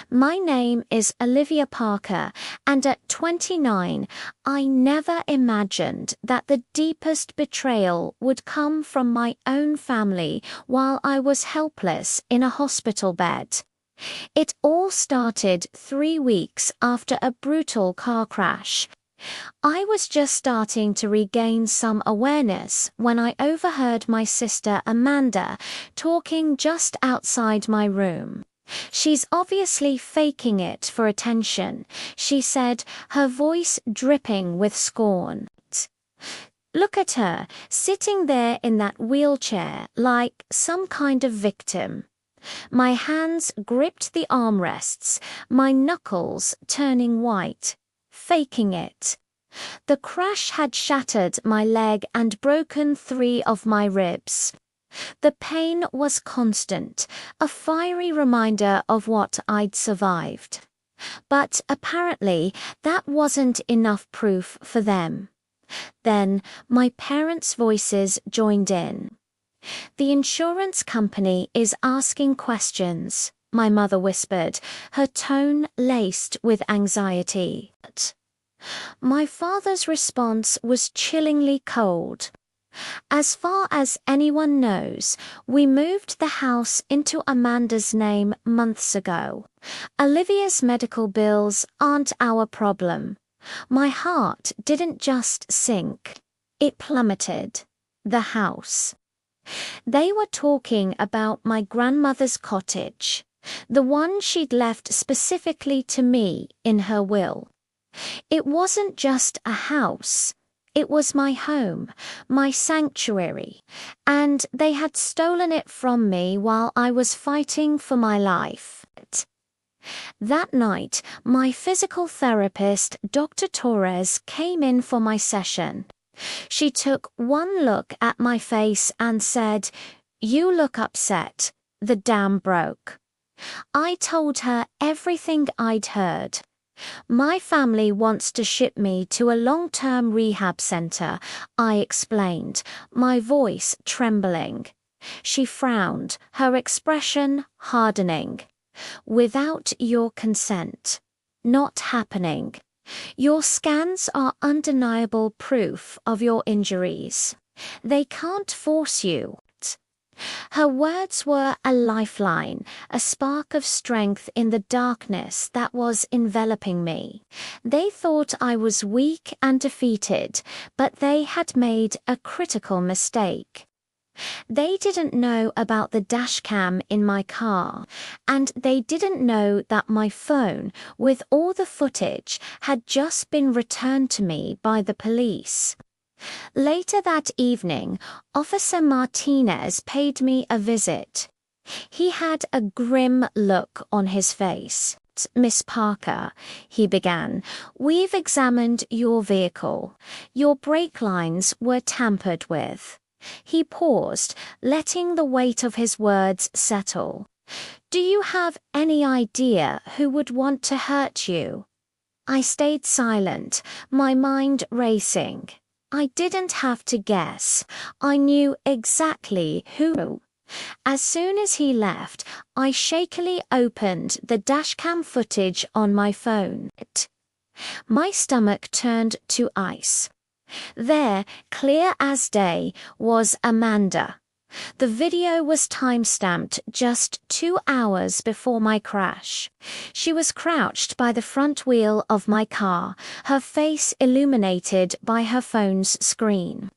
My name is Olivia Parker, and at 29, I never imagined that the deepest betrayal would come from my own family while I was helpless in a hospital bed. It all started 3 weeks after a brutal car crash. I was just starting to regain some awareness when I overheard my sister Amanda talking just outside my room. "She's obviously faking it for attention," she said, her voice dripping with scorn. "Look at her, sitting there in that wheelchair like some kind of victim." My hands gripped the armrests, my knuckles turning white. Faking it. The crash had shattered my leg and broken 3 of my ribs. The pain was constant, a fiery reminder of what I'd survived. But apparently, that wasn't enough proof for them. Then, my parents' voices joined in. "The insurance company is asking questions," my mother whispered, her tone laced with anxiety. My father's response was chillingly cold. "As far as anyone knows, we moved the house into Amanda's name months ago. Olivia's medical bills aren't our problem." My heart didn't just sink. It plummeted. The house. They were talking about my grandmother's cottage, the one she'd left specifically to me in her will. It wasn't just a house. It was my home, my sanctuary, and they had stolen it from me while I was fighting for my life. That night, my physical therapist, Dr. Torres, came in for my session. She took one look at my face and said, "You look upset. The dam broke." I told her everything I'd heard. "My family wants to ship me to a long-term rehab center," I explained, my voice trembling. She frowned, her expression hardening. "Without your consent. Not happening. Your scans are undeniable proof of your injuries. They can't force you." Her words were a lifeline, a spark of strength in the darkness that was enveloping me. They thought I was weak and defeated, but they had made a critical mistake. They didn't know about the dashcam in my car, and they didn't know that my phone, with all the footage, had just been returned to me by the police. Later that evening, Officer Martinez paid me a visit. He had a grim look on his face. "Miss Parker," he began, "we've examined your vehicle. Your brake lines were tampered with." He paused, letting the weight of his words settle. "Do you have any idea who would want to hurt you?" I stayed silent, my mind racing. I didn't have to guess. I knew exactly who. As soon as he left, I shakily opened the dashcam footage on my phone. My stomach turned to ice. There, clear as day, was Amanda. The video was time-stamped just 2 hours before my crash. She was crouched by the front wheel of my car, her face illuminated by her phone's screen.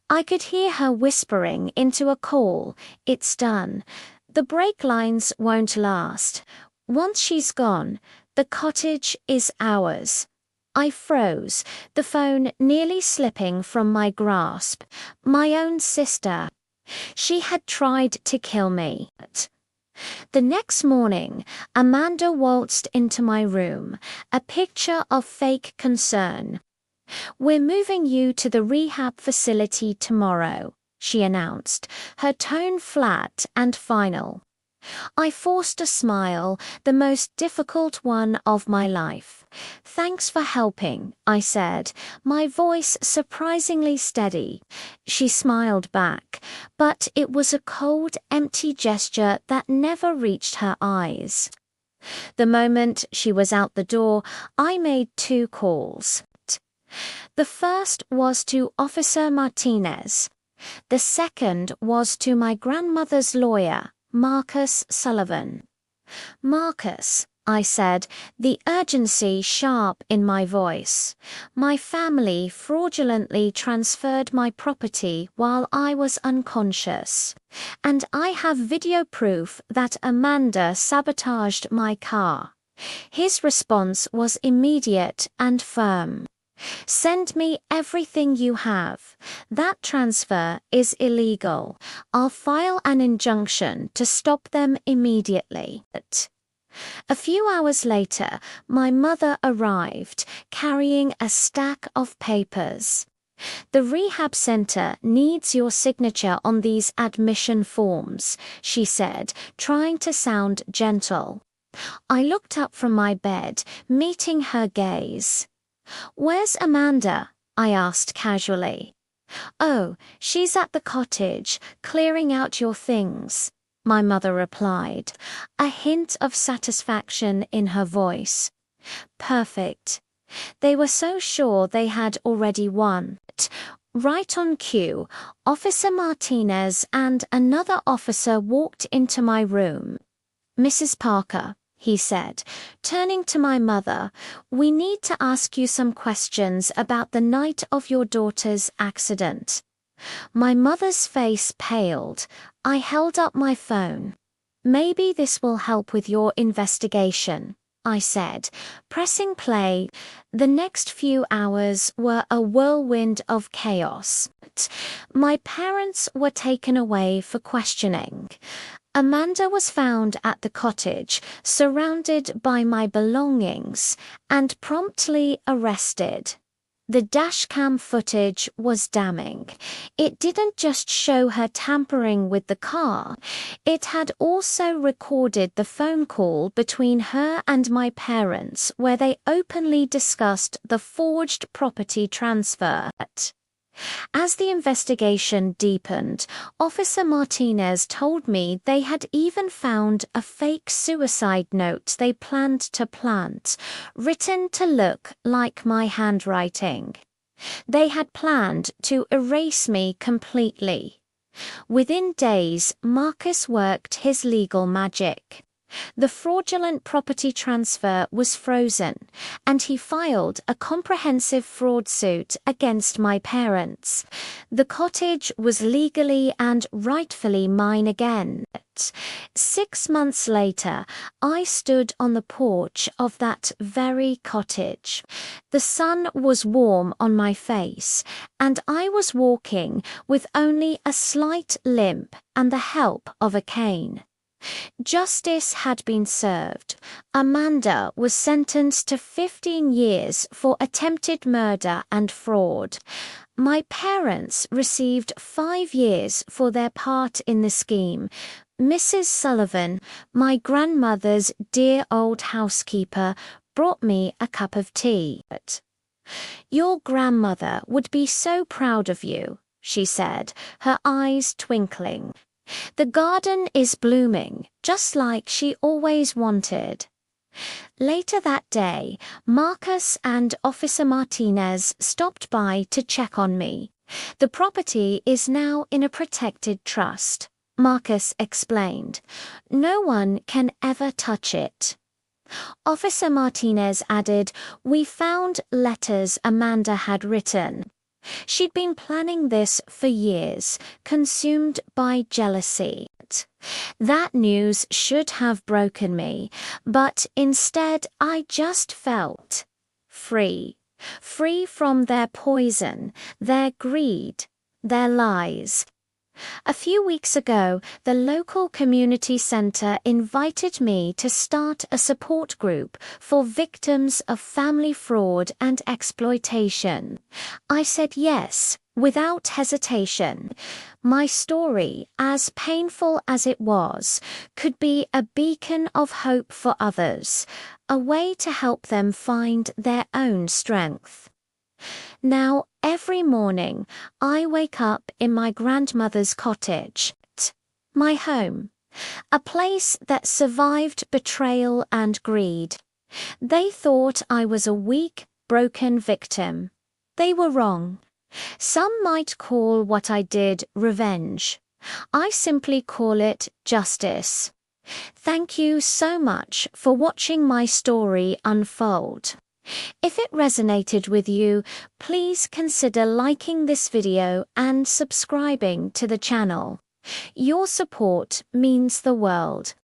I could hear her whispering into a call, "It's done. The brake lines won't last. Once she's gone, the cottage is ours." I froze, the phone nearly slipping from my grasp. My own sister. She had tried to kill me. The next morning, Amanda waltzed into my room, a picture of fake concern. "We're moving you to the rehab facility tomorrow," she announced, her tone flat and final. I forced a smile, the most difficult one of my life. "Thanks for helping," I said, my voice surprisingly steady. She smiled back, but it was a cold, empty gesture that never reached her eyes. The moment she was out the door, I made 2 calls. The first was to Officer Martinez. The second was to my grandmother's lawyer, Marcus Sullivan. "Marcus," I said, the urgency sharp in my voice. "My family fraudulently transferred my property while I was unconscious. And I have video proof that Amanda sabotaged my car." His response was immediate and firm. "Send me everything you have. That transfer is illegal. I'll file an injunction to stop them immediately." A few hours later, my mother arrived, carrying a stack of papers. "The rehab center needs your signature on these admission forms," she said, trying to sound gentle. I looked up from my bed, meeting her gaze. "Where's Amanda?" I asked casually. "Oh, she's at the cottage, clearing out your things," my mother replied, a hint of satisfaction in her voice. Perfect. They were so sure they had already won. Right on cue, Officer Martinez and another officer walked into my room. "Mrs. Parker," he said, turning to my mother, "we need to ask you some questions about the night of your daughter's accident." My mother's face paled. I held up my phone. "Maybe this will help with your investigation," I said, pressing play. The next few hours were a whirlwind of chaos. My parents were taken away for questioning. Amanda was found at the cottage, surrounded by my belongings, and promptly arrested. The dashcam footage was damning. It didn't just show her tampering with the car, it had also recorded the phone call between her and my parents where they openly discussed the forged property transfer. As the investigation deepened, Officer Martinez told me they had even found a fake suicide note they planned to plant, written to look like my handwriting. They had planned to erase me completely. Within days, Marcus worked his legal magic. The fraudulent property transfer was frozen, and he filed a comprehensive fraud suit against my parents. The cottage was legally and rightfully mine again. 6 months later, I stood on the porch of that very cottage. The sun was warm on my face, and I was walking with only a slight limp and the help of a cane. Justice had been served. Amanda was sentenced to 15 years for attempted murder and fraud. My parents received 5 years for their part in the scheme. Mrs. Sullivan, my grandmother's dear old housekeeper, brought me a cup of tea. "Your grandmother would be so proud of you," she said, her eyes twinkling. "The garden is blooming, just like she always wanted." Later that day, Marcus and Officer Martinez stopped by to check on me. "The property is now in a protected trust," Marcus explained. "No one can ever touch it." Officer Martinez added, "We found letters Amanda had written. She'd been planning this for years, consumed by jealousy." That news should have broken me, but instead I just felt free. Free from their poison, their greed, their lies. A few weeks ago, the local community center invited me to start a support group for victims of family fraud and exploitation. I said yes, without hesitation. My story, as painful as it was, could be a beacon of hope for others, a way to help them find their own strength. Now, every morning, I wake up in my grandmother's cottage, my home, A place that survived betrayal and greed. They thought I was a weak, broken victim. They were wrong. Some might call what I did revenge. I simply call it justice. Thank you so much for watching my story unfold. If it resonated with you, please consider liking this video and subscribing to the channel. Your support means the world.